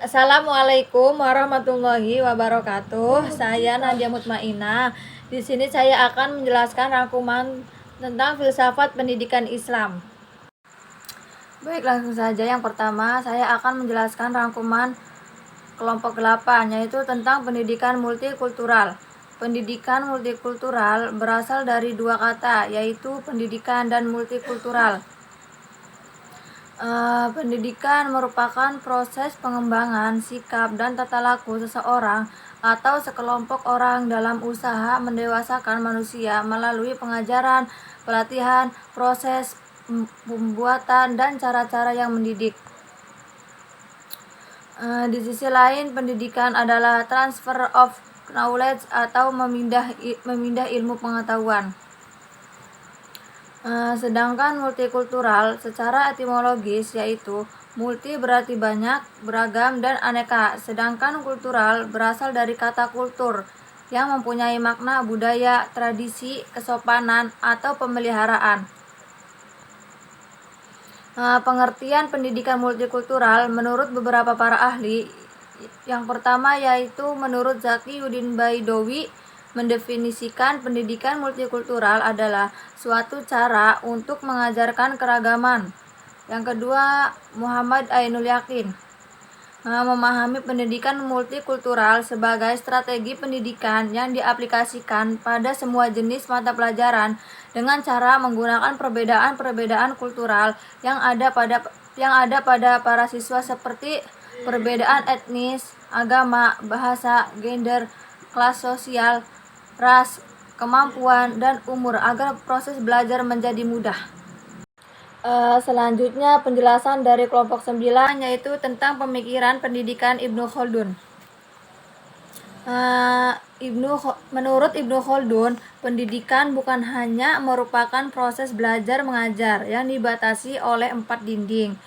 Assalamualaikum warahmatullahi wabarakatuh. Saya Nadia Mutmainah. Di sini saya akan menjelaskan rangkuman tentang filsafat pendidikan Islam. Baik, langsung saja. Yang pertama, saya akan menjelaskan rangkuman kelompok 8, yaitu tentang pendidikan multikultural. Pendidikan multikultural berasal dari dua kata, yaitu pendidikan dan multikultural. Pendidikan merupakan proses pengembangan sikap dan tata laku seseorang atau sekelompok orang dalam usaha mendewasakan manusia melalui pengajaran, pelatihan, proses pembuatan, dan cara-cara yang mendidik. Di sisi lain, pendidikan adalah transfer of knowledge atau memindah ilmu pengetahuan. Sedangkan multikultural secara etimologis yaitu multi berarti banyak, beragam, dan aneka, sedangkan kultural berasal dari kata kultur yang mempunyai makna budaya, tradisi, kesopanan, atau pemeliharaan. Pengertian pendidikan multikultural menurut beberapa para ahli, yang pertama yaitu menurut Zakiyuddin Baidowi, mendefinisikan pendidikan multikultural adalah suatu cara untuk mengajarkan keragaman. Yang kedua, Muhammad Ainul Yakin memahami pendidikan multikultural sebagai strategi pendidikan yang diaplikasikan pada semua jenis mata pelajaran dengan cara menggunakan perbedaan-perbedaan kultural yang ada pada para siswa seperti perbedaan etnis, agama, bahasa, gender, kelas sosial, ras, kemampuan, dan umur agar proses belajar menjadi mudah. Selanjutnya penjelasan dari kelompok 9, yaitu tentang pemikiran pendidikan Ibnu Khaldun. Menurut Ibnu Khaldun, pendidikan bukan hanya merupakan proses belajar mengajar yang dibatasi oleh 4 dinding,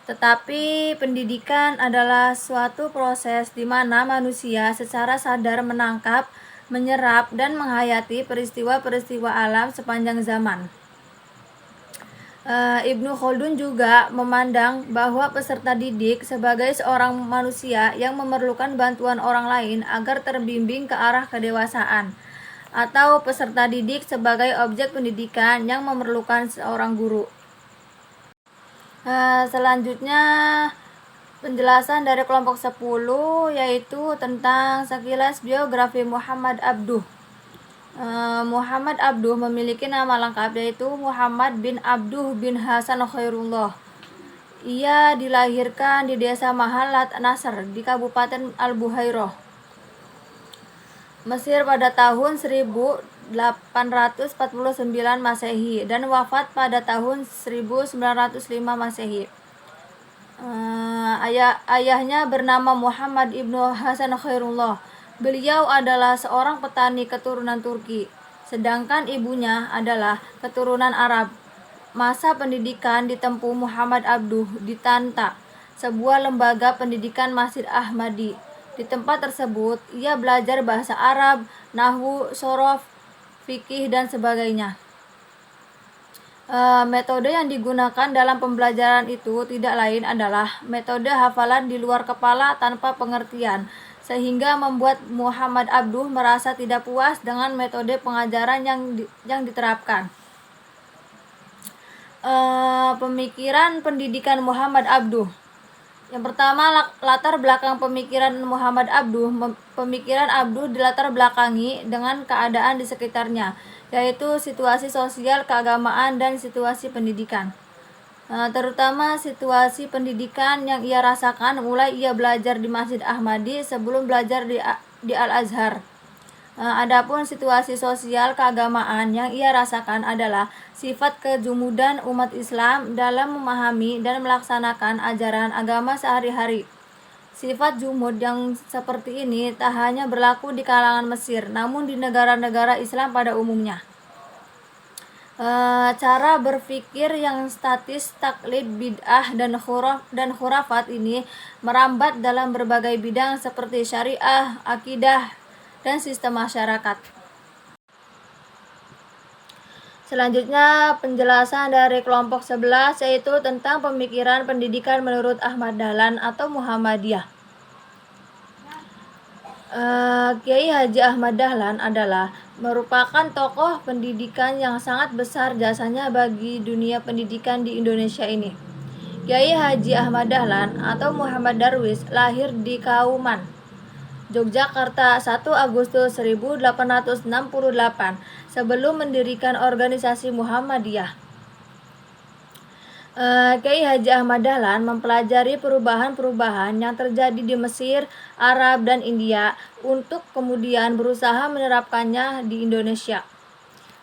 tetapi pendidikan adalah suatu proses di mana manusia secara sadar menangkap, menyerap, dan menghayati peristiwa-peristiwa alam sepanjang zaman. Ibnu Khaldun juga memandang bahwa peserta didik sebagai seorang manusia yang memerlukan bantuan orang lain agar terbimbing ke arah kedewasaan, atau peserta didik sebagai objek pendidikan yang memerlukan seorang guru. Selanjutnya penjelasan dari kelompok 10, yaitu tentang sekilas biografi Muhammad Abduh. Muhammad Abduh memiliki nama lengkap yaitu Muhammad bin Abduh bin Hasan Khairullah. Ia dilahirkan di desa Mahallat Nasr di Kabupaten Al-Buhairah, Mesir pada tahun 1849 Masehi dan wafat pada tahun 1905 Masehi. Ayahnya bernama Muhammad ibnu Hasan Khairullah. Beliau adalah seorang petani keturunan Turki, sedangkan ibunya adalah keturunan Arab. Masa pendidikan ditempuh Muhammad Abduh di Tanta, sebuah lembaga pendidikan Masjid Ahmadi. Di tempat tersebut, ia belajar bahasa Arab, nahwu, shorof, fikih, dan sebagainya. Metode yang digunakan dalam pembelajaran itu tidak lain adalah metode hafalan di luar kepala tanpa pengertian, sehingga membuat Muhammad Abduh merasa tidak puas dengan metode pengajaran yang diterapkan. Pemikiran pendidikan Muhammad Abduh. Yang pertama, latar belakang pemikiran Muhammad Abduh. Pemikiran Abduh dilatar belakangi dengan keadaan di sekitarnya, yaitu situasi sosial, keagamaan, dan situasi pendidikan. Terutama situasi pendidikan yang ia rasakan mulai ia belajar di Masjid Ahmadi sebelum belajar di Al-Azhar. Adapun situasi sosial keagamaan yang ia rasakan adalah sifat kejumudan umat Islam dalam memahami dan melaksanakan ajaran agama sehari-hari. Sifat jumud yang seperti ini tak hanya berlaku di kalangan Mesir, namun di negara-negara Islam pada umumnya. Cara berpikir yang statis, taklid, bid'ah, dan khurafat ini merambat dalam berbagai bidang seperti syariah, akidah, dan sistem masyarakat. Selanjutnya penjelasan dari kelompok 11, yaitu tentang pemikiran pendidikan menurut Ahmad Dahlan atau Muhammadiyah. Kiai Haji Ahmad Dahlan adalah merupakan tokoh pendidikan yang sangat besar jasanya bagi dunia pendidikan di Indonesia ini. Kiai Haji Ahmad Dahlan atau Muhammad Darwis lahir di Kauman, Yogyakarta 1 Agustus 1868 sebelum mendirikan organisasi Muhammadiyah. Kiai Haji Ahmad Dahlan mempelajari perubahan-perubahan yang terjadi di Mesir, Arab, dan India untuk kemudian berusaha menerapkannya di Indonesia.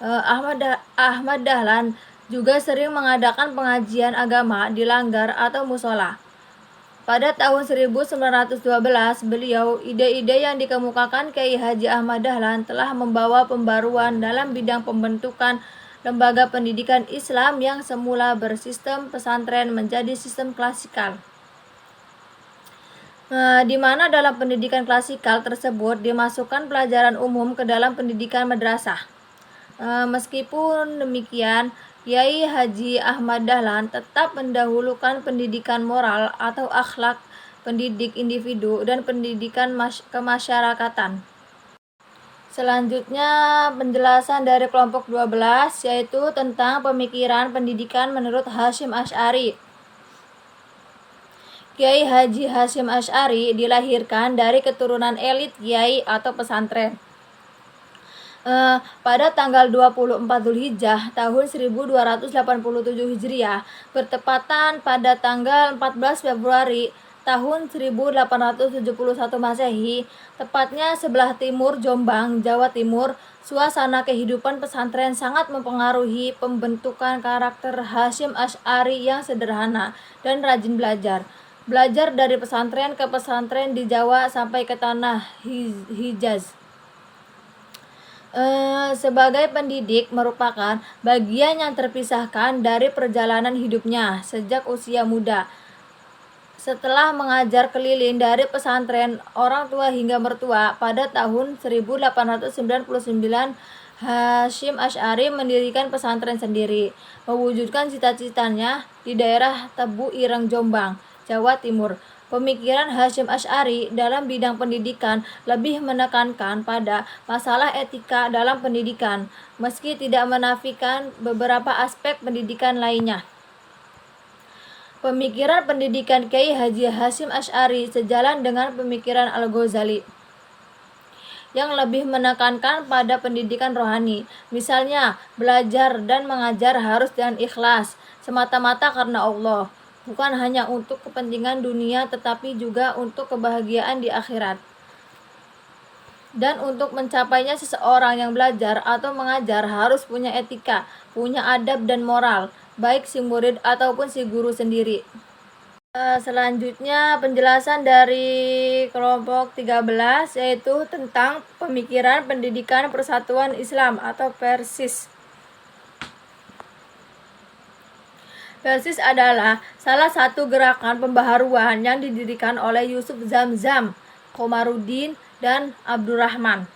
Ahmad Dahlan juga sering mengadakan pengajian agama di langgar atau musola. Pada tahun 1912, ide-ide yang dikemukakan Kiai Haji Ahmad Dahlan telah membawa pembaruan dalam bidang pembentukan lembaga pendidikan Islam yang semula bersistem pesantren menjadi sistem klasikal. Di mana dalam pendidikan klasikal tersebut dimasukkan pelajaran umum ke dalam pendidikan madrasah. Meskipun demikian, Kiai Haji Ahmad Dahlan tetap mendahulukan pendidikan moral atau akhlak, pendidik individu, dan pendidikan kemasyarakatan. Selanjutnya penjelasan dari kelompok 12 yaitu tentang pemikiran pendidikan menurut Hasyim Asy'ari. Kiai Haji Hasyim Asy'ari dilahirkan dari keturunan elit kiai atau pesantren. Pada tanggal 24 Dzulhijjah tahun 1287 Hijriah bertepatan pada tanggal 14 Februari tahun 1871 Masehi, tepatnya sebelah timur Jombang, Jawa Timur, suasana kehidupan pesantren sangat mempengaruhi pembentukan karakter Hasyim Asy'ari yang sederhana dan rajin belajar. Belajar dari pesantren ke pesantren di Jawa sampai ke tanah Hijaz. Sebagai pendidik merupakan bagian yang terpisahkan dari perjalanan hidupnya sejak usia muda. Setelah mengajar keliling dari pesantren orang tua hingga mertua, pada tahun 1899 Hasyim Asy'ari mendirikan pesantren sendiri, mewujudkan cita-citanya di daerah Tebu Ireng Jombang, Jawa Timur. Pemikiran Hasyim Asy'ari dalam bidang pendidikan lebih menekankan pada masalah etika dalam pendidikan, meski tidak menafikan beberapa aspek pendidikan lainnya. Pemikiran pendidikan Kiai Haji Hasyim Asy'ari sejalan dengan pemikiran Al-Ghazali yang lebih menekankan pada pendidikan rohani. Misalnya, belajar dan mengajar harus dengan ikhlas, semata-mata karena Allah, bukan hanya untuk kepentingan dunia tetapi juga untuk kebahagiaan di akhirat. Dan untuk mencapainya seseorang yang belajar atau mengajar harus punya etika, punya adab dan moral, baik si murid ataupun si guru sendiri. Selanjutnya penjelasan dari kelompok 13 yaitu tentang pemikiran pendidikan persatuan Islam atau Persis. Persis adalah salah satu gerakan pembaharuan yang didirikan oleh Yusuf Zamzam, Komarudin, dan Abdurrahman.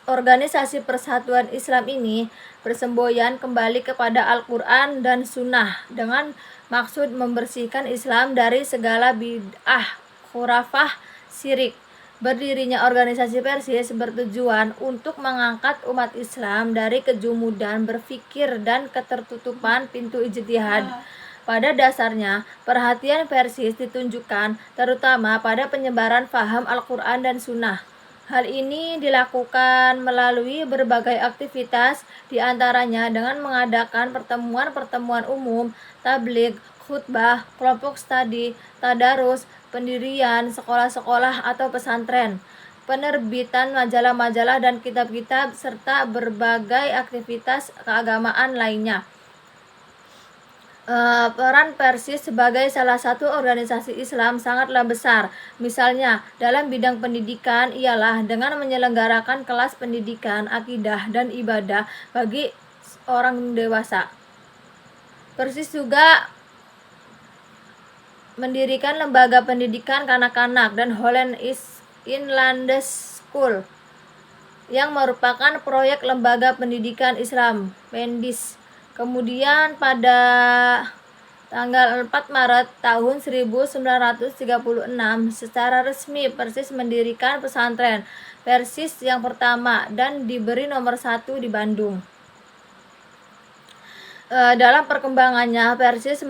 Organisasi Persatuan Islam ini bersemboyan kembali kepada Al-Quran dan Sunnah dengan maksud membersihkan Islam dari segala bid'ah, khurafah, syirik. Berdirinya organisasi Persis bertujuan untuk mengangkat umat Islam dari kejumudan berfikir dan ketertutupan pintu ijtihad. Pada dasarnya, perhatian Persis ditunjukkan terutama pada penyebaran faham Al-Quran dan Sunnah. Hal ini dilakukan melalui berbagai aktivitas, diantaranya dengan mengadakan pertemuan-pertemuan umum, tabligh, khutbah, kelompok studi, tadarus, pendirian sekolah-sekolah atau pesantren, penerbitan majalah-majalah dan kitab-kitab, serta berbagai aktivitas keagamaan lainnya. Peran Persis sebagai salah satu organisasi Islam sangatlah besar. Misalnya, dalam bidang pendidikan ialah dengan menyelenggarakan kelas pendidikan, akidah, dan ibadah bagi orang dewasa. Persis juga mendirikan lembaga pendidikan kanak-kanak dan Holland Inlandes School yang merupakan proyek lembaga pendidikan Islam, Pendis. Kemudian pada Tanggal 4 Maret tahun 1936 secara resmi Persis mendirikan pesantren Persis yang pertama dan diberi nomor 1 di Bandung. Dalam perkembangannya, Persis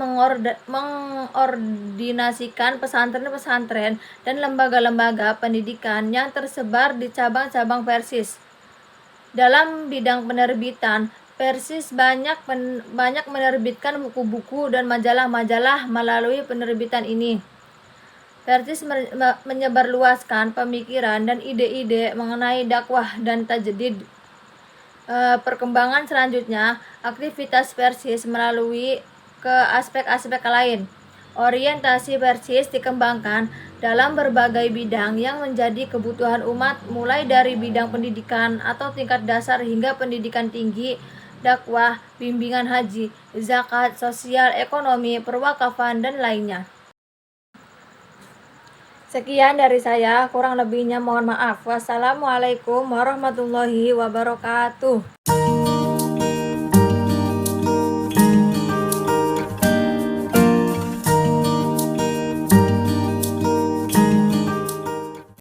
mengordinasikan pesantren-pesantren dan lembaga-lembaga pendidikan yang tersebar di cabang-cabang Persis. Dalam bidang penerbitan, Persis banyak menerbitkan buku-buku dan majalah-majalah melalui penerbitan ini. Persis menyebarluaskan pemikiran dan ide-ide mengenai dakwah dan tajdid. Perkembangan selanjutnya, aktivitas Persis melalui ke aspek-aspek lain. Orientasi Persis dikembangkan dalam berbagai bidang yang menjadi kebutuhan umat, mulai dari bidang pendidikan atau tingkat dasar hingga pendidikan tinggi, dakwah, bimbingan haji, zakat, sosial, ekonomi, perwakafan, dan lainnya. Sekian dari saya, kurang lebihnya mohon maaf. Wassalamualaikum warahmatullahi wabarakatuh.